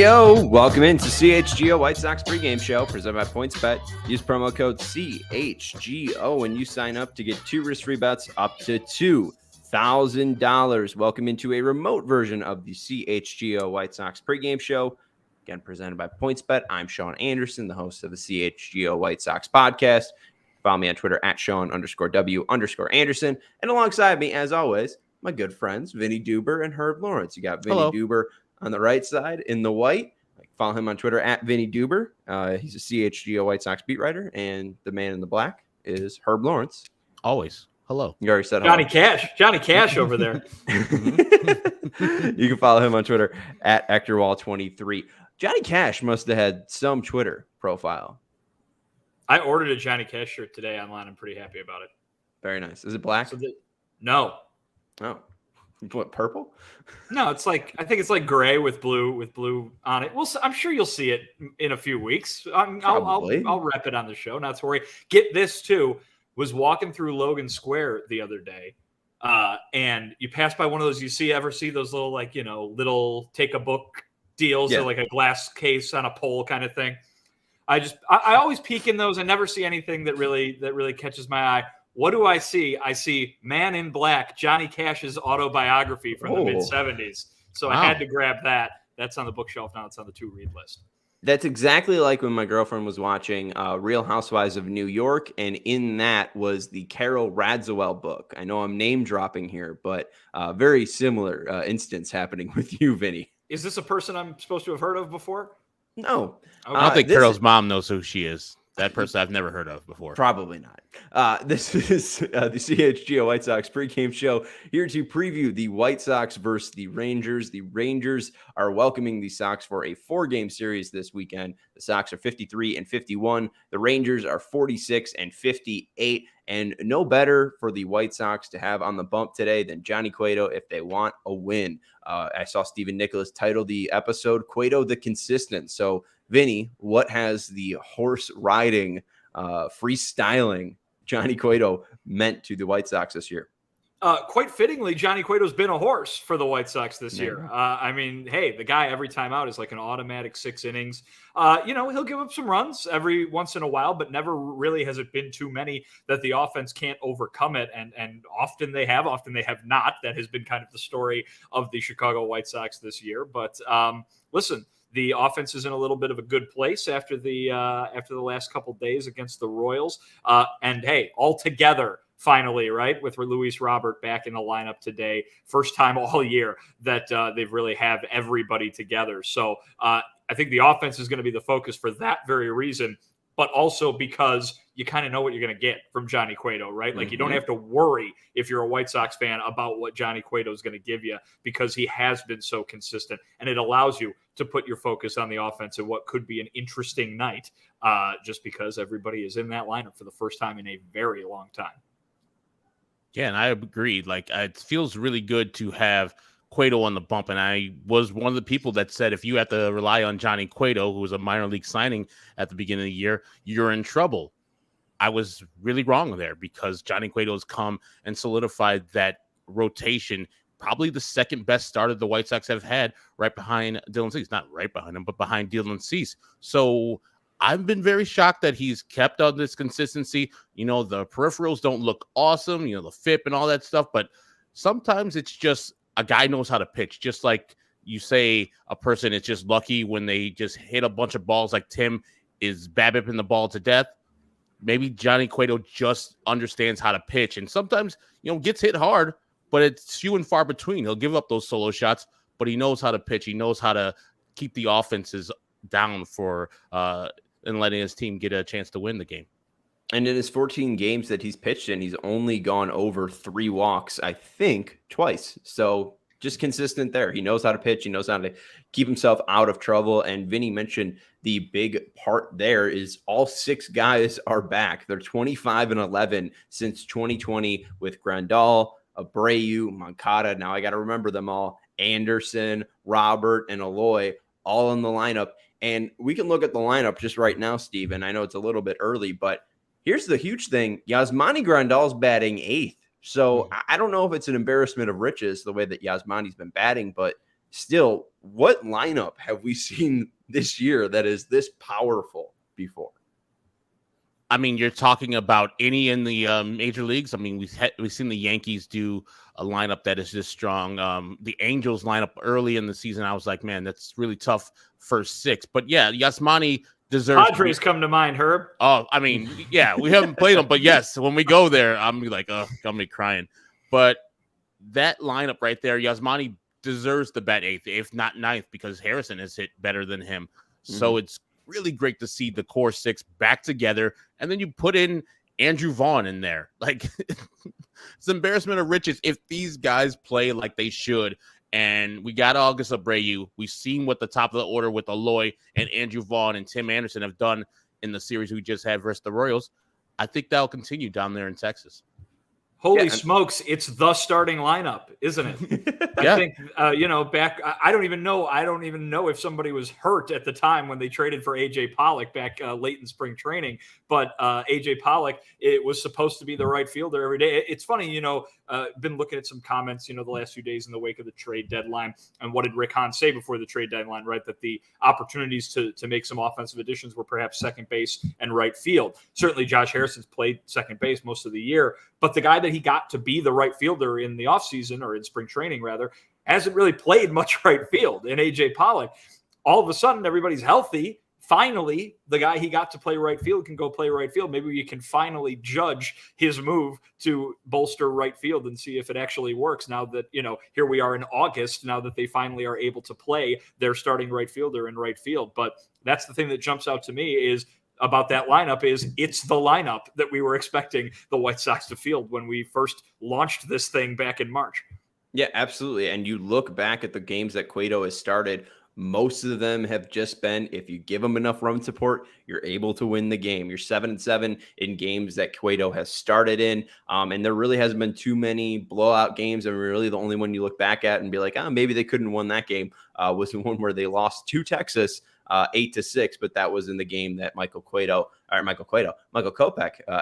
Yo, welcome into CHGO White Sox pregame show presented by PointsBet. Use promo code CHGO when you sign up to get 2 risk-free bets up to $2,000. Welcome into a remote version of the CHGO White Sox pregame show, again presented by PointsBet. I'm Sean Anderson, the host of the CHGO White Sox podcast. Follow me on Twitter at Sean_W_Anderson. And alongside me, as always, my good friends, Vinnie Duber and Herb Lawrence. You got Vinnie Duber on the right side in the white. Follow him on Twitter at Vinnie Duber. He's a CHGO White Sox beat writer. And the man in the black is Herb Lawrence. Always. Hello. You already said Johnny hello. Johnny Cash over there. You can follow him on Twitter at EctorWall23. Johnny Cash must have had some Twitter profile. I ordered a Johnny Cash shirt today online. I'm pretty happy about it. Very nice. Is it black? No. Oh. What, purple? No, it's like, I think it's like gray with blue on it. Well, I'm sure you'll see it in a few weeks. I'll rep it on the show. Not to worry. Get this too. Was walking through Logan Square the other day, and you pass by one of those. Ever see those little little take a book deals? Yeah. They're like a glass case on a pole kind of thing. I always peek in those. I never see anything that really catches my eye. What do I see? I see Man in Black, Johnny Cash's autobiography from the mid-'70s. So wow. I had to grab that. That's on the bookshelf now. It's on the to-read list. That's exactly like when my girlfriend was watching Real Housewives of New York, and in that was the Carol Radziwill book. I know I'm name dropping here, but very similar instance happening with you, Vinny. Is this a person I'm supposed to have heard of before? No. Okay. I don't think Carol's mom knows who she is. That person I've never heard of before. Probably not. This is the CHGO White Sox pregame show, here to preview the White Sox versus the Rangers. The Rangers are welcoming the Sox for a 4-game series this weekend. The Sox are 53-51. The Rangers are 46-58. And no better for the White Sox to have on the bump today than Johnny Cueto if they want a win. I saw Stephen Nicholas title the episode Cueto the Consistent. So, Vinny, what has the horse riding, freestyling Johnny Cueto meant to the White Sox this year? Quite fittingly, Johnny Cueto's been a horse for the White Sox this year. I mean, hey, the guy every time out is like an automatic 6 innings. He'll give up some runs every once in a while, but never really has it been too many that the offense can't overcome it. And often they have not. That has been kind of the story of the Chicago White Sox this year. But listen, the offense is in a little bit of a good place after the last couple days against the Royals. And hey, all together finally, right, with Luis Robert back in the lineup today. First time all year that they've really have everybody together. So I think the offense is going to be the focus for that very reason, but also because you kind of know what you're going to get from Johnny Cueto, right? Like you don't have to worry if you're a White Sox fan about what Johnny Cueto is going to give you because he has been so consistent, and it allows you to put your focus on the offense and what could be an interesting night just because everybody is in that lineup for the first time in a very long time. Yeah, and I agree. Like, it feels really good to have Cueto on the bump, and I was one of the people that said if you have to rely on Johnny Cueto, who was a minor league signing at the beginning of the year, you're in trouble. I was really wrong there because Johnny Cueto has come and solidified that rotation, probably the second best starter the White Sox have had, right behind Dylan Cease. Not right behind him, but behind Dylan Cease. So I've been very shocked that he's kept on this consistency. The peripherals don't look awesome, the FIP and all that stuff, but sometimes it's just a guy knows how to pitch. Just like you say a person is just lucky when they just hit a bunch of balls like Tim is BABIPing the ball to death. Maybe Johnny Cueto just understands how to pitch, and sometimes, gets hit hard, but it's few and far between. He'll give up those solo shots, but he knows how to pitch. He knows how to keep the offenses down for and letting his team get a chance to win the game. And in his 14 games that he's pitched in, he's only gone over 3 walks, I think, twice. So just consistent there. He knows how to pitch. He knows how to keep himself out of trouble. And Vinny mentioned the big part there is all 6 guys are back. They're 25-11 since 2020 with Grandal, Abreu, Moncada. Now I got to remember them all. Anderson, Robert, and Eloy all in the lineup. And we can look at the lineup just right now, Steve. And I know it's a little bit early, but here's the huge thing. Yasmani Grandal's batting 8th. So I don't know if it's an embarrassment of riches the way that Yasmani's been batting, but Still, what lineup have we seen this year that is this powerful before? I mean, you're talking about any in the major leagues. I mean, we've seen the Yankees do a lineup that is this strong. The Angels lineup early in the season, I was like, man, that's really tough first 6. But yeah, Yasmani deserves. Padres come to mind, Herb. Oh, I mean, yeah, we haven't played them, but yes, when we go there, I'm like, I'm gonna be crying. But that lineup right there, Yasmani deserves the bat 8th, if not 9th, because Harrison has hit better than him. So it's really great to see the core 6 back together. And then you put in Andrew Vaughn in there. Like, it's embarrassment of riches if these guys play like they should. And we got August Abreu. We've seen what the top of the order with Aloy and Andrew Vaughn and Tim Anderson have done in the series we just had versus the Royals. I think that'll continue down there in Texas. Holy smokes, it's the starting lineup, isn't it? I think, back, I don't even know if somebody was hurt at the time when they traded for A.J. Pollock back late in spring training. But A.J. Pollock, it was supposed to be the right fielder every day. It's funny, been looking at some comments, the last few days in the wake of the trade deadline. And what did Rick Hahn say before the trade deadline, right? That the opportunities to make some offensive additions were perhaps second base and right field. Certainly Josh Harrison's played second base most of the year. But the guy that he got to be the right fielder in the offseason, or in spring training rather, hasn't really played much right field in A.J. Pollock. All of a sudden, everybody's healthy. Finally, the guy he got to play right field can go play right field. Maybe we can finally judge his move to bolster right field and see if it actually works now that, here we are in August, now that they finally are able to play their starting right fielder in right field. But that's the thing that jumps out to me is about that lineup is it's the lineup that we were expecting the White Sox to field when we first launched this thing back in March. Yeah, absolutely. And you look back at the games that Cueto has started, most of them have just been, if you give them enough run support, you're able to win the game. You're 7-7 in games that Cueto has started in. And there really hasn't been too many blowout games. And really the only one you look back at and be like, maybe they couldn't have won that game was the one where they lost to Texas 8-6, but that was in the game that Michael Kopech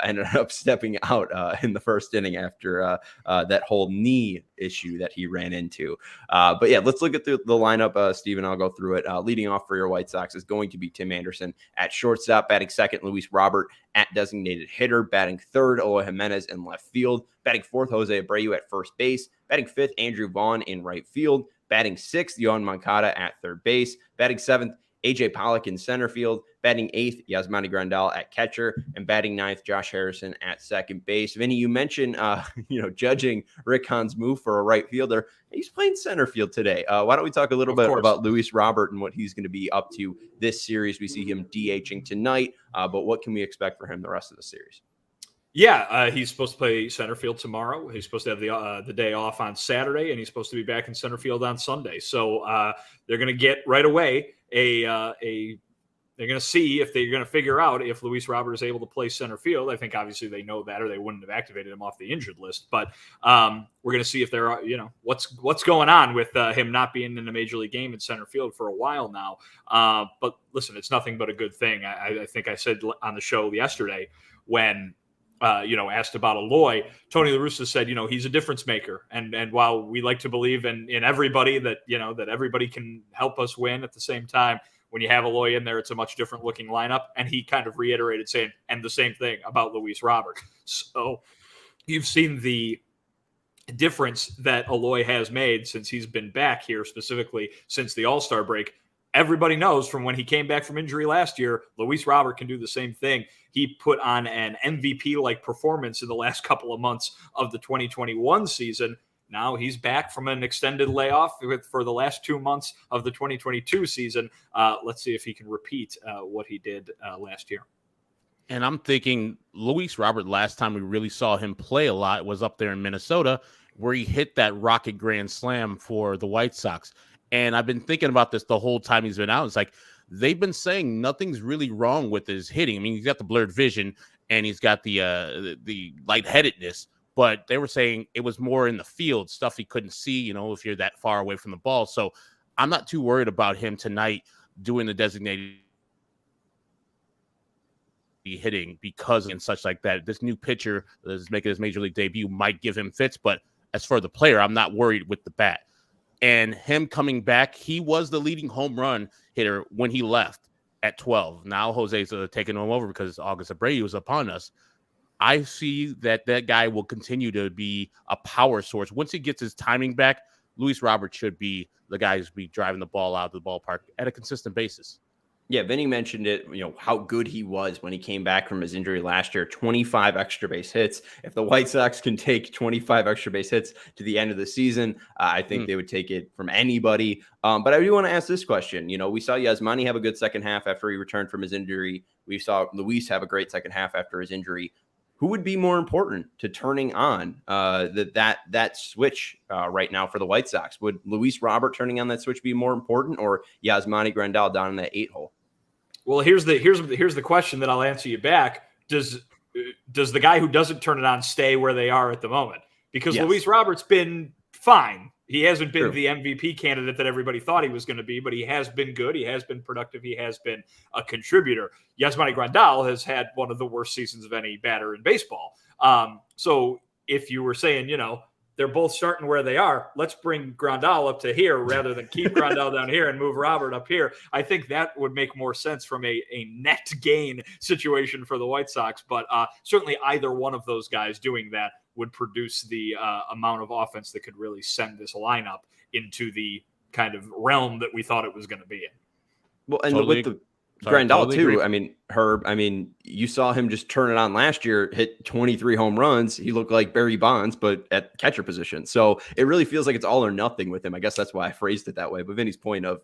ended up stepping out in the first inning after that whole knee issue that he ran into. But yeah, let's look at the lineup, Steven. I'll go through it. Leading off for your White Sox is going to be Tim Anderson at shortstop, batting second, Luis Robert at designated hitter, batting third, Eloy Jimenez in left field, batting fourth, Jose Abreu at first base, batting fifth, Andrew Vaughn in right field, batting sixth, Yohan Moncada at third base, batting seventh, A.J. Pollock in center field, batting eighth, Yasmani Grandal at catcher, and batting ninth, Josh Harrison at second base. Vinny, you mentioned, judging Rick Hahn's move for a right fielder. He's playing center field today. Why don't we talk a little bit about Luis Robert and what he's going to be up to this series? We see him DHing tonight, but what can we expect for him the rest of the series? Yeah, he's supposed to play center field tomorrow. He's supposed to have the day off on Saturday, and he's supposed to be back in center field on Sunday. So they're going to get right away they're going to see if they're going to figure out if Luis Robert is able to play center field. I think obviously they know that, or they wouldn't have activated him off the injured list. But we're going to see if there are, what's going on with him not being in a major league game in center field for a while now. But listen, it's nothing but a good thing. I think I said on the show yesterday when asked about Aloy, Tony La Russa said, he's a difference maker. And while we like to believe in everybody that, that everybody can help us win at the same time, when you have Aloy in there, it's a much different looking lineup. And he kind of reiterated saying, and the same thing about Luis Robert. So you've seen the difference that Aloy has made since he's been back here, specifically since the All-Star break. Everybody knows from when he came back from injury last year, Luis Robert can do the same thing. He put on an MVP-like performance in the last couple of months of the 2021 season. Now he's back from an extended layoff for the last 2 months of the 2022 season. Let's see if he can repeat what he did last year. And I'm thinking Luis Robert, last time we really saw him play a lot was up there in Minnesota, where he hit that rocket grand slam for the White Sox. And I've been thinking about this the whole time he's been out. It's like they've been saying nothing's really wrong with his hitting. I mean, he's got the blurred vision and he's got the lightheadedness, but they were saying it was more in the field, stuff he couldn't see, if you're that far away from the ball. So I'm not too worried about him tonight doing the designated hitting because and such like that. This new pitcher that's making his major league debut might give him fits, but as for the player, I'm not worried with the bat. And him coming back, he was the leading home run hitter when he left at 12. Now Jose's taking him over because August Abreu was upon us. I see that guy will continue to be a power source. Once he gets his timing back, Luis Robert should be the guy who's be driving the ball out of the ballpark at a consistent basis. Yeah, Vinny mentioned it, how good he was when he came back from his injury last year, 25 extra base hits. If the White Sox can take 25 extra base hits to the end of the season, I think they would take it from anybody. But I do want to ask this question. We saw Yasmani have a good second half after he returned from his injury. We saw Luis have a great second half after his injury. Who would be more important to turning on that switch right now for the White Sox? Would Luis Robert turning on that switch be more important, or Yasmani Grandal down in that 8-hole? Well, here's the question that I'll answer you back. Does the guy who doesn't turn it on stay where they are at the moment? Because yes. Luis Robert's been fine. He hasn't been the MVP candidate that everybody thought he was going to be, but he has been good. He has been productive. He has been a contributor. Yasmani Grandal has had one of the worst seasons of any batter in baseball. So if you were saying, they're both starting where they are, let's bring Grandal up to here rather than keep Grandal down here and move Robert up here. I think that would make more sense from a net gain situation for the White Sox. But certainly either one of those guys doing that would produce the amount of offense that could really send this lineup into the kind of realm that we thought it was going to be in. Well, and with the Grandal too. Agree. Herb, you saw him just turn it on last year, hit 23 home runs. He looked like Barry Bonds, but at catcher position. So it really feels like it's all or nothing with him. I guess that's why I phrased it that way. But Vinny's point of,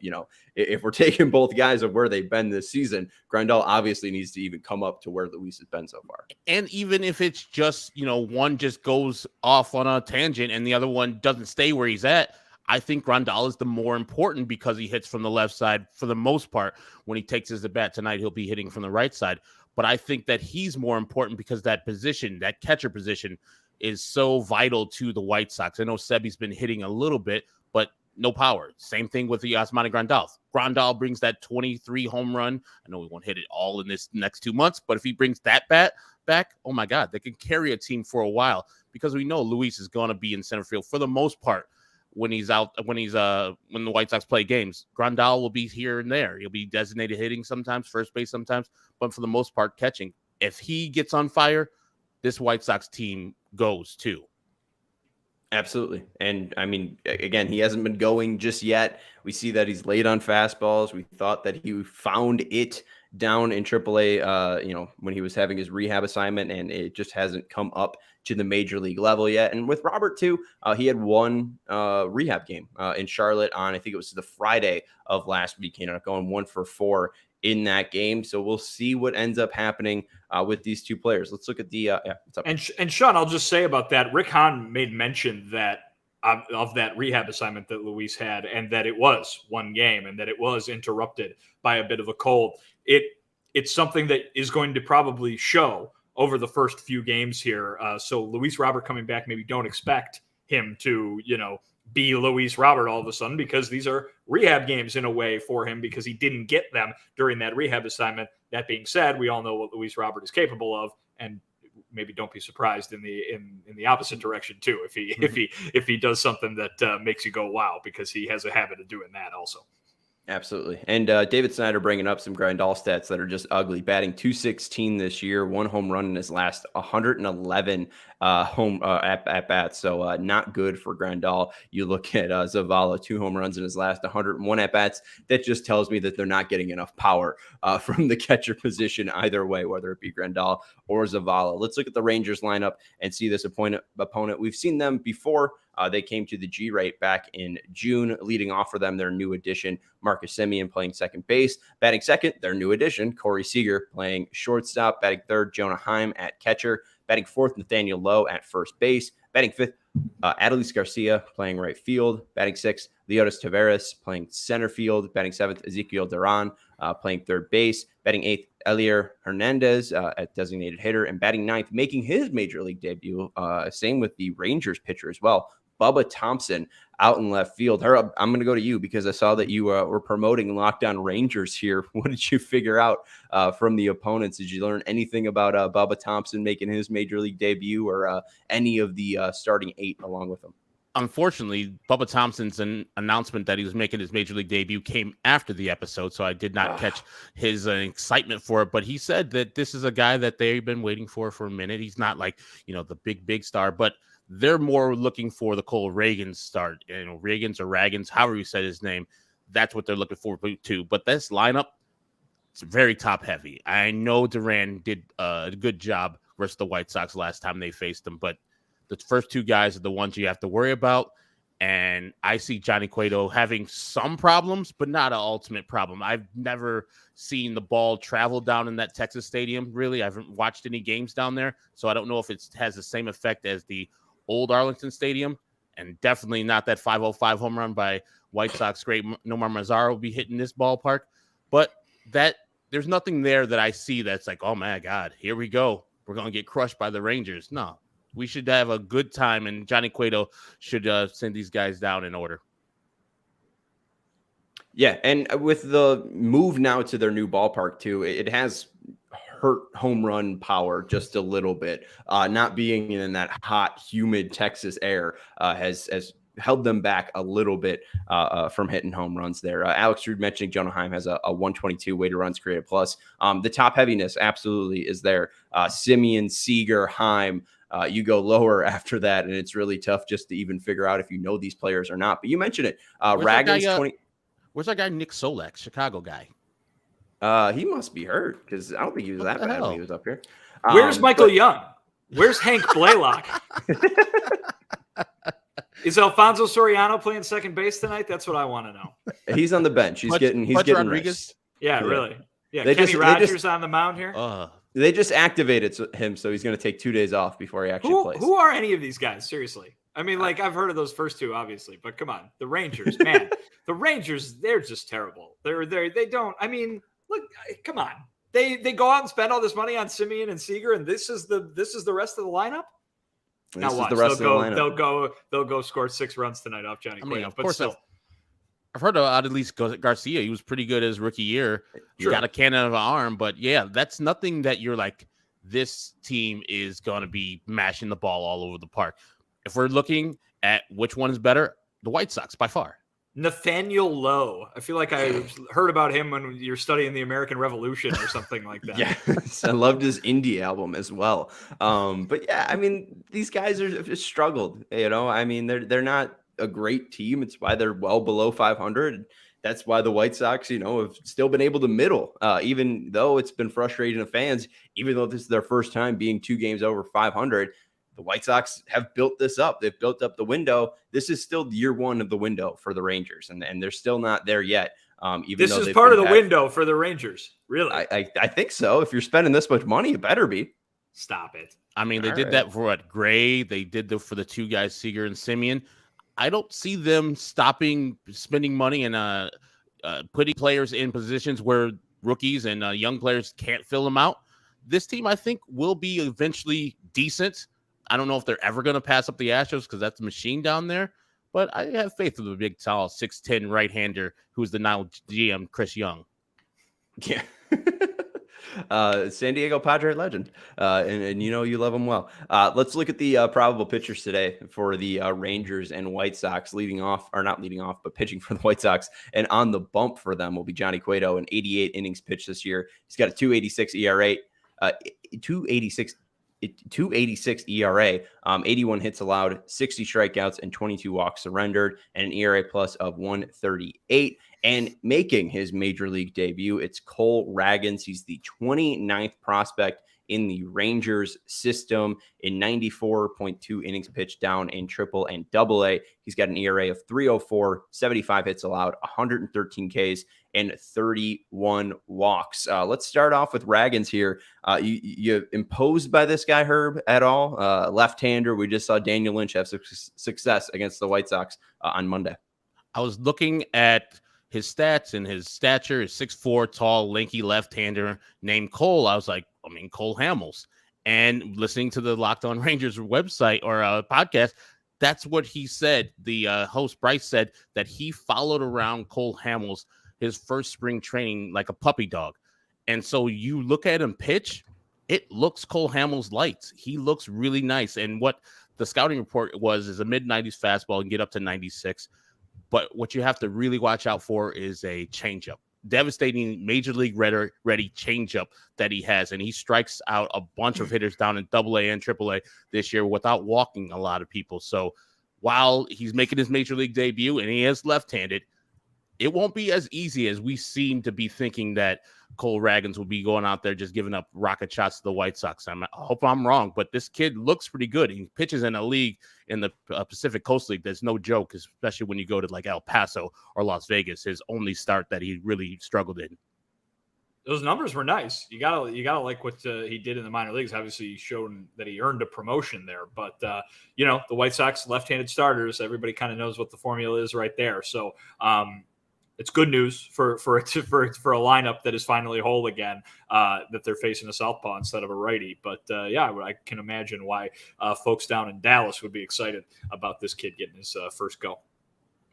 if we're taking both guys of where they've been this season, Grandal obviously needs to even come up to where Luis has been so far. And even if it's just, one just goes off on a tangent and the other one doesn't stay where he's at, I think Grandal is the more important because he hits from the left side for the most part. When he takes his at bat tonight, he'll be hitting from the right side. But I think that he's more important because that position, that catcher position, is so vital to the White Sox. I know Sebi's been hitting a little bit, but no power. Same thing with the Yasmani Grandal. Grandal brings that 23 home run. I know we won't hit it all in this next 2 months, but if he brings that bat back, oh my God, they can carry a team for a while because we know Luis is going to be in center field for the most part. When the White Sox play games, Grandal will be here and there. He'll be designated hitting sometimes, first base sometimes, but for the most part, catching. If he gets on fire, this White Sox team goes too. Absolutely. And again, he hasn't been going just yet. We see that he's late on fastballs. We thought that he found it down in AAA, when he was having his rehab assignment, and it just hasn't come up to the major league level yet. And with Robert too, he had one rehab game in Charlotte on, I think it was the Friday of last week. He ended up going 1 for 4 in that game. So we'll see what ends up happening with these two players. Let's look at the what's up? And Sean, I'll just say about that, Rick Hahn made mention that of that rehab assignment that Luis had, and that it was one game and that it was interrupted by a bit of a cold. It's something that is going to probably show over the first few games here. So Luis Robert coming back, maybe don't expect him to, be Luis Robert all of a sudden, because these are rehab games in a way for him because he didn't get them during that rehab assignment. That being said, we all know what Luis Robert is capable of, and maybe don't be surprised in the opposite direction too if he does something that makes you go wow, because he has a habit of doing that also. Absolutely. And David Snyder bringing up some Grandal stats that are just ugly. Batting .216 this year, 1 home run in his last 111 at bats. So not good for Grandal. You look at Zavala, 2 home runs in his last 101 at bats. That just tells me that they're not getting enough power from the catcher position either way, whether it be Grandal or Zavala. Let's look at the Rangers lineup and see this opponent. We've seen them before. They came to the G-rate back in June. Leading off for them, their new addition, Marcus Semien, playing second base. Batting second, their new addition, Corey Seager, playing shortstop. Batting third, Jonah Heim at catcher. Batting fourth, Nathaniel Lowe at first base. Batting fifth, Adolis Garcia, playing right field. Batting sixth, Leotis Taveras, playing center field. Batting seventh, Ezekiel Duran, playing third base. Batting eighth, Elier Hernandez at designated hitter. And batting ninth, making his major league debut, same with the Rangers pitcher as well, Bubba Thompson, out in left field. Herb, I'm going to go to you because I saw that you were promoting Lockdown Rangers here. What did you figure out from the opponents? Did you learn anything about Bubba Thompson making his major league debut, or any of the starting 8 along with him? Unfortunately, Bubba Thompson's announcement that he was making his major league debut came after the episode, so I did not catch his excitement for it. But he said that this is a guy that they've been waiting for a minute. He's not like, the big star, but they're more looking for the Cole Ragans start, Ragans or Ragans, however you said his name. That's what they're looking for too. But this lineup, it's very top heavy. I know Duran did a good job versus the White Sox last time they faced them, but the first two guys are the ones you have to worry about. And I see Johnny Cueto having some problems, but not an ultimate problem. I've never seen the ball travel down in that Texas stadium, really. I haven't watched any games down there, so I don't know if it has the same effect as the old Arlington Stadium, and definitely not that 505 home run by White Sox great Nomar Mazara will be hitting this ballpark. But there's nothing there that I see that's like, oh, my God, here we go. We're going to get crushed by the Rangers. No. We should have a good time, and Johnny Cueto should send these guys down in order. Yeah, and with the move now to their new ballpark, too, it has hurt home run power just a little bit. Not being in that hot, humid Texas air has held them back a little bit from hitting home runs there. Alex Rude mentioning Jonah Heim has a 122 weighted runs created plus. The top heaviness absolutely is there. Simeon, Seager, Heim. You go lower after that, and it's really tough just to even figure out if you know these players or not. But you mentioned it. Ragans, where's that guy, Nick Solak, Chicago guy? He must be hurt because I don't think he was that bad when he was up here. Where's Michael Young? Where's Hank Blaylock? Is Alfonso Soriano playing second base tonight? That's what I want to know. He's on the bench. He's getting Rodriguez. Yeah, really. Yeah, Kenny Rogers on the mound here. They just activated him, so he's going to take 2 days off before he actually plays. Who are any of these guys? Seriously. I mean, I've heard of those first two, obviously, but come on. The Rangers, man. The Rangers, they're just terrible. They don't, I mean, look, come on. They go out and spend all this money on Simeon and Seager, and this is the rest of the lineup? Now watch. They'll go score 6 runs tonight off Johnny Cueto. Of course, still. I've heard about at least Garcia. He was pretty good his rookie year. He got a cannon of an arm, but yeah, that's nothing that you're like, this team is going to be mashing the ball all over the park. If we're looking at which one is better, the White Sox by far. Nathaniel Lowe. I feel like I heard about him when you're studying the American Revolution or something like that. Yes, I loved his indie album as well. But yeah, I mean, these guys have struggled. I mean, they're not a great team. It's why they're well below 500. That's why the White Sox, have still been able to middle, even though it's been frustrating to fans, even though this is their first time being 2 games over 500. The White Sox have built this up. They've built up the window. This is still year 1 of the window for the Rangers, and they're still not there yet. This is part of the window for the Rangers, really. I think so. If you're spending this much money, it better be. Stop it. I mean, they did that for what? Gray. They did that for the 2 guys, Seager and Simeon. I don't see them stopping spending money and putting players in positions where rookies and young players can't fill them out. This team, I think, will be eventually decent. I don't know if they're ever going to pass up the Astros because that's a machine down there, but I have faith in the big, tall, 6'10" right-hander who's the now GM, Chris Young. Yeah. San Diego Padre legend. And you love him well. Let's look at the probable pitchers today for the Rangers and White Sox. Not leading off, but pitching for the White Sox. And on the bump for them will be Johnny Cueto, an 88 innings pitched this year. He's got a 2.86 ERA, 2.86 ERA, 81 hits allowed, 60 strikeouts, and 22 walks surrendered, and an ERA plus of 138. And making his major league debut, it's Cole Ragans. He's the 29th prospect in the Rangers system in 94.2 innings pitched down in Triple and AA. He's got an ERA of 3.04, 75 hits allowed, 113 Ks, and 31 walks. Let's start off with Ragans here. You imposed by this guy, Herb, at all? Left-hander. We just saw Daniel Lynch have success against the White Sox on Monday. I was looking at his stats and his stature is 6'4", tall, lanky left-hander named Cole. I was like, Cole Hamels. And listening to the Locked On Rangers website or podcast, that's what he said. The host, Bryce, said that he followed around Cole Hamels his first spring training like a puppy dog. And so you look at him pitch, it looks Cole Hamels lights. He looks really nice. And what the scouting report is a mid-90s fastball and get up to 96. But what you have to really watch out for is a changeup. Devastating major league ready changeup that he has, and he strikes out a bunch of hitters down in AA and AAA this year without walking a lot of people. So while he's making his major league debut and he is left-handed, it won't be as easy as we seem to be thinking that Cole Ragans will be going out there just giving up rocket shots to the White Sox. I hope I'm wrong, but this kid looks pretty good. He pitches in a league in the Pacific Coast League. There's no joke, especially when you go to like El Paso or Las Vegas, his only start that he really struggled in. Those numbers were nice. You gotta like what he did in the minor leagues. Obviously, he showed that he earned a promotion there. But the White Sox left-handed starters, everybody kind of knows what the formula is right there. So it's good news for a lineup that is finally whole again, that they're facing a southpaw instead of a righty. But I can imagine why folks down in Dallas would be excited about this kid getting his first go.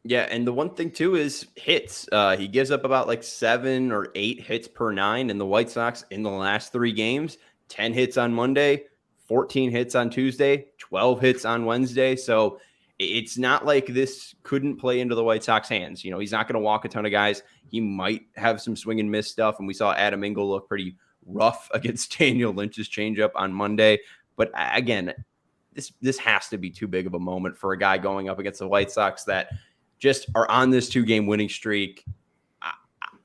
Yeah, and the one thing too is hits. He gives up about like 7 or 8 hits per 9, and the White Sox in the last 3 games, 10 hits on Monday, 14 hits on Tuesday, 12 hits on Wednesday. So it's not like this couldn't play into the White Sox hands. He's not going to walk a ton of guys. He might have some swing and miss stuff, and we saw Adam Engel look pretty rough against Daniel Lynch's changeup on Monday. But again, this has to be too big of a moment for a guy going up against the White Sox that just are on this 2-game winning streak.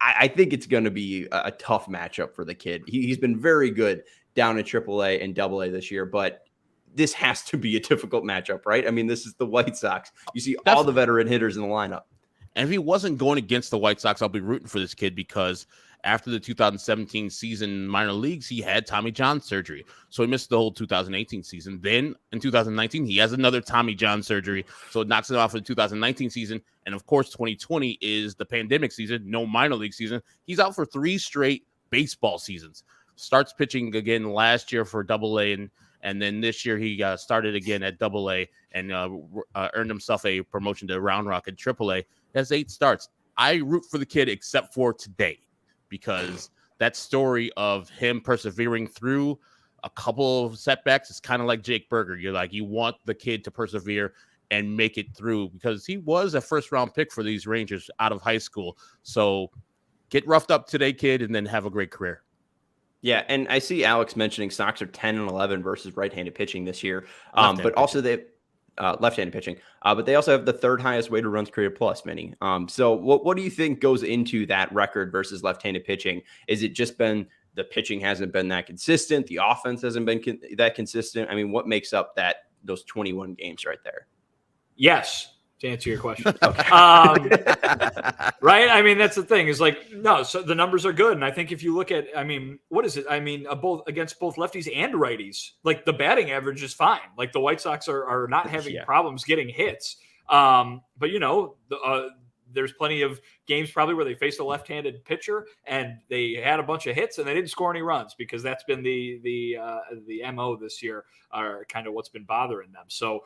I think it's going to be a tough matchup for the kid. He's been very good down in AAA and AA this year, but this has to be a difficult matchup, right? I mean, this is the White Sox. You see all the veteran hitters in the lineup. And if he wasn't going against the White Sox, I'll be rooting for this kid because after the 2017 season minor leagues, he had Tommy John surgery. So he missed the whole 2018 season. Then in 2019, he has another Tommy John surgery. So it knocks it off for the 2019 season. And of course, 2020 is the pandemic season, no minor league season. He's out for 3 straight baseball seasons. Starts pitching again last year for AA, and then this year he started again at AA and earned himself a promotion to Round Rock at AAA. Has 8 starts. I root for the kid except for today, because that story of him persevering through a couple of setbacks is kind of like Jake Berger. You want the kid to persevere and make it through, because he was a first-round pick for these Rangers out of high school. So get roughed up today, kid, and then have a great career. Yeah, and I see Alex mentioning Sox are 10-11 versus right-handed pitching this year, but also they left-handed pitching. But they also have the 3rd highest weighted runs created plus, Vinny. So what do you think goes into that record versus left-handed pitching? Is it just been the pitching hasn't been that consistent, the offense hasn't been that consistent? I mean, what makes up those 21 games right there? Yes, to answer your question. Right? I mean, that's the thing is no, so the numbers are good. And I think if you look at, what is it? Both against both lefties and righties, the batting average is fine. The White Sox are not having problems getting hits. But there's plenty of games probably where they faced a left-handed pitcher and they had a bunch of hits and they didn't score any runs, because that's been the MO this year, are kind of what's been bothering them. So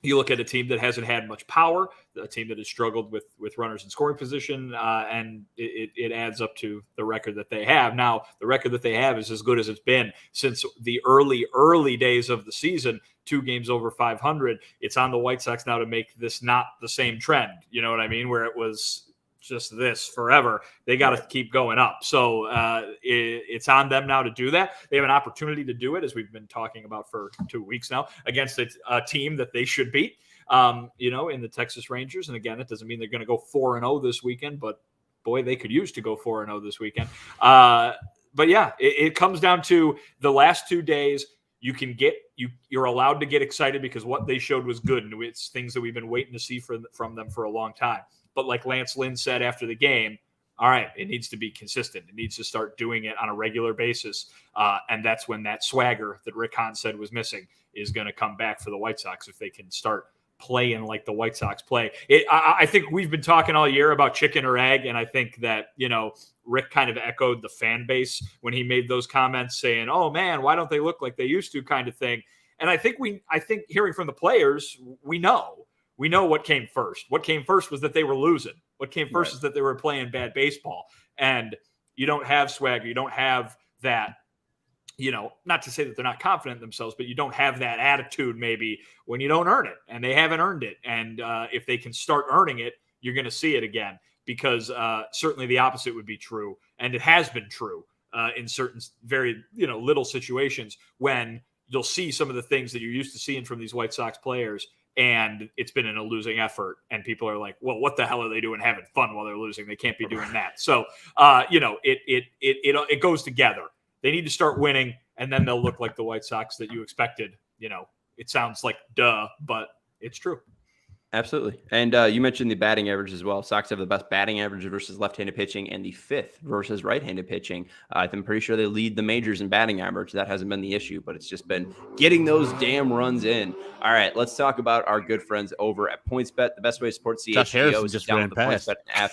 you look at a team that hasn't had much power, a team that has struggled with runners in scoring position, and it adds up to the record that they have. Now, the record that they have is as good as it's been since the early days of the season, 2 games over 500. It's on the White Sox now to make this not the same trend, you know what I mean, where it was just this forever. They got to keep going up. So it's on them now to do that. They have an opportunity to do it, as we've been talking about for 2 weeks now, against a team that they should beat, in the Texas Rangers. And again, it doesn't mean they're going to go 4-0 this weekend, but boy, they could use to go 4-0 this weekend. But yeah, it comes down to the last 2 days. You're allowed to get excited because what they showed was good, and it's things that we've been waiting to see from them for a long time. But like Lance Lynn said after the game, all right, it needs to be consistent. It needs to start doing it on a regular basis. And that's when that swagger that Rick Hahn said was missing is going to come back for the White Sox, if they can start playing like the White Sox play. I think we've been talking all year about chicken or egg, and I think that, Rick kind of echoed the fan base when he made those comments saying, oh, man, why don't they look like they used to, kind of thing. And I think hearing from the players, we know what came first. What came first was that they were losing. What came first is that they were playing bad baseball. And you don't have swagger. You don't have that not to say that they're not confident in themselves, but you don't have that attitude maybe when you don't earn it, and they haven't earned it. And if they can start earning it, you're going to see it again, because certainly the opposite would be true. And it has been true in certain very, little situations when you'll see some of the things that you're used to seeing from these White Sox players, and it's been in a losing effort. And people are like, well, what the hell are they doing having fun while they're losing? They can't be doing that. So, it goes together. They need to start winning, and then they'll look like the White Sox that you expected. It sounds like duh, but it's true. Absolutely. And you mentioned the batting average as well. Sox have the best batting average versus left-handed pitching and the 5th versus right-handed pitching. I'm pretty sure they lead the majors in batting average. That hasn't been the issue, but it's just been getting those damn runs in. All right, let's talk about our good friends over at PointsBet. The best way to support CHGO is just down ran the past. PointsBet app.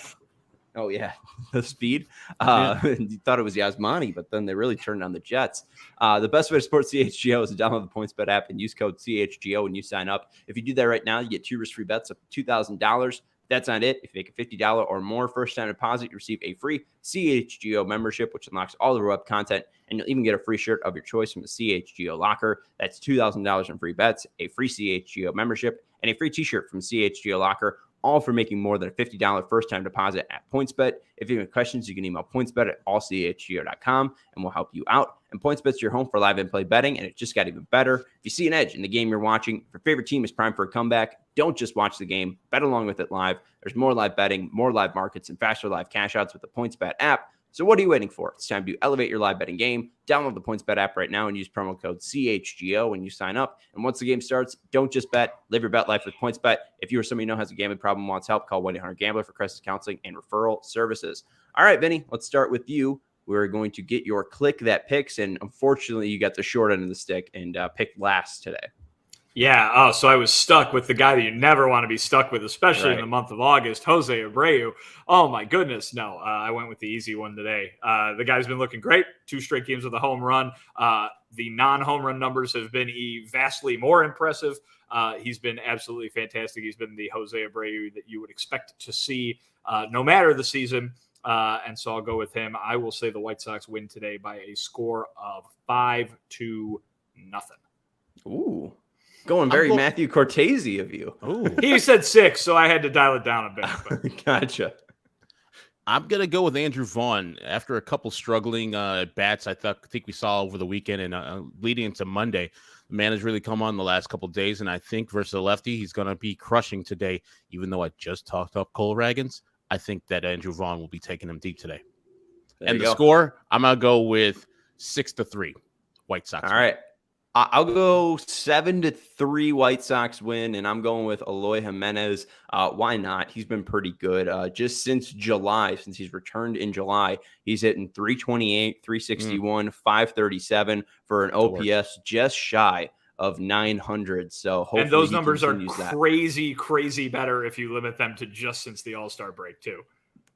Oh, yeah, the speed. You thought it was Yasmani, but then they really turned on the Jets. The best way to support CHGO is to download the PointsBet app and use code CHGO when you sign up. If you do that right now, you get 2 risk-free bets up to $2,000. That's not it. If you make a $50 or more first-time deposit, you receive a free CHGO membership, which unlocks all the web content, and you'll even get a free shirt of your choice from the CHGO locker. That's $2,000 in free bets, a free CHGO membership, and a free t-shirt from CHGO locker, all for making more than a $50 first-time deposit at PointsBet. If you have any questions, you can email pointsbet@allchgo.com, and we'll help you out. And PointsBet's your home for live and play betting, and it just got even better. If you see an edge in the game you're watching, if your favorite team is primed for a comeback, don't just watch the game. Bet along with it live. There's more live betting, more live markets, and faster live cash outs with the PointsBet app. So what are you waiting for? It's time to elevate your live betting game. Download the PointsBet app right now and use promo code CHGO when you sign up. And once the game starts, don't just bet. Live your bet life with PointsBet. If you or somebody you know has a gambling problem and wants help, call 1-800-GAMBLER for crisis counseling and referral services. All right, Vinny, let's start with you. We're going to get your click that picks, and unfortunately, you got the short end of the stick and picked last today. Yeah. Oh, so I was stuck with the guy that you never want to be stuck with, especially in the month of August, Jose Abreu. Oh, my goodness. No, I went with the easy one today. The guy's been looking great. 2 straight games with a home run. The non-home run numbers have been vastly more impressive. He's been absolutely fantastic. He's been the Jose Abreu that you would expect to see no matter the season. And so I'll go with him. I will say the White Sox win today by a score of 5-0. Ooh. Going very Matthew Cortese of you. Ooh. He said 6, so I had to dial it down a bit. But. Gotcha. I'm going to go with Andrew Vaughn. After a couple struggling bats I think we saw over the weekend and leading into Monday, the man has really come on the last couple of days, and I think versus the lefty, he's going to be crushing today, even though I just talked up Cole Ragans. I think that Andrew Vaughn will be taking him deep today. And the score, I'm going to go with 6-3 White Sox. All right. I'll go 7-3 White Sox win, and I'm going with Eloy Jimenez. Why not? He's been pretty good. Just since July, since he's returned in July, he's hitting 328, 361, 537 for an OPS just shy of 900. So hopefully, and those numbers are crazy better if you limit them to just since the All-Star break too.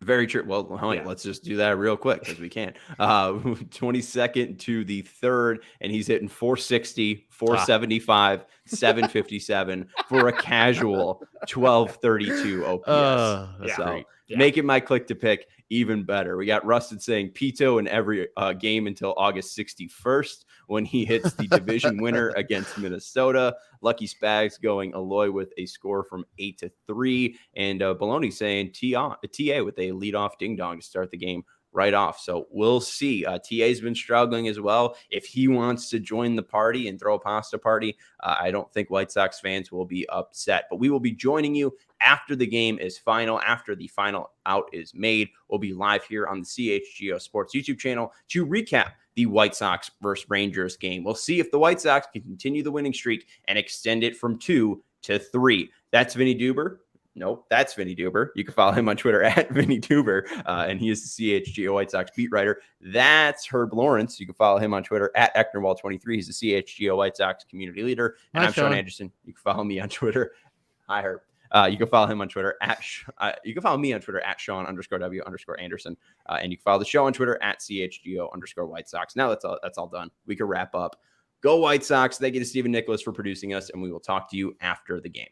Very true. Well, let's just do that real quick because we can. 22nd to the 3rd, and he's hitting 460, 475, 757 for a casual 1232 OPS. So making my click to pick even better. We got Rusted saying Pito in every game until August 61st when he hits the division winner against Minnesota. Lucky Spags going Eloy with a score from 8-3. And Baloney saying TA with a leadoff ding dong to start the game right off. So we'll see. TA's been struggling as well. If he wants to join the party and throw a pasta party, I don't think White Sox fans will be upset. But we will be joining you after the game is final, after the final out is made. We'll be live here on the CHGO Sports YouTube channel to recap the White Sox versus Rangers game. We'll see if the White Sox can continue the winning streak and extend it from 2 to 3. That's Vinnie Duber. Nope, that's Vinnie Duber. You can follow him on Twitter at Vinnie Duber, and he is the CHGO White Sox beat writer. That's Herb Lawrence. You can follow him on Twitter at Ecknerwall23. He's the CHGO White Sox community leader. And I'm Sean Anderson. You can follow me on Twitter. Hi, Herb. You can follow him on Twitter you can follow me on Twitter at Sean_W_Anderson. And you can follow the show on Twitter at CHGO_White Sox. Now that's all done. We can wrap up. Go White Sox. Thank you to Stephen Nicholas for producing us, and we will talk to you after the game.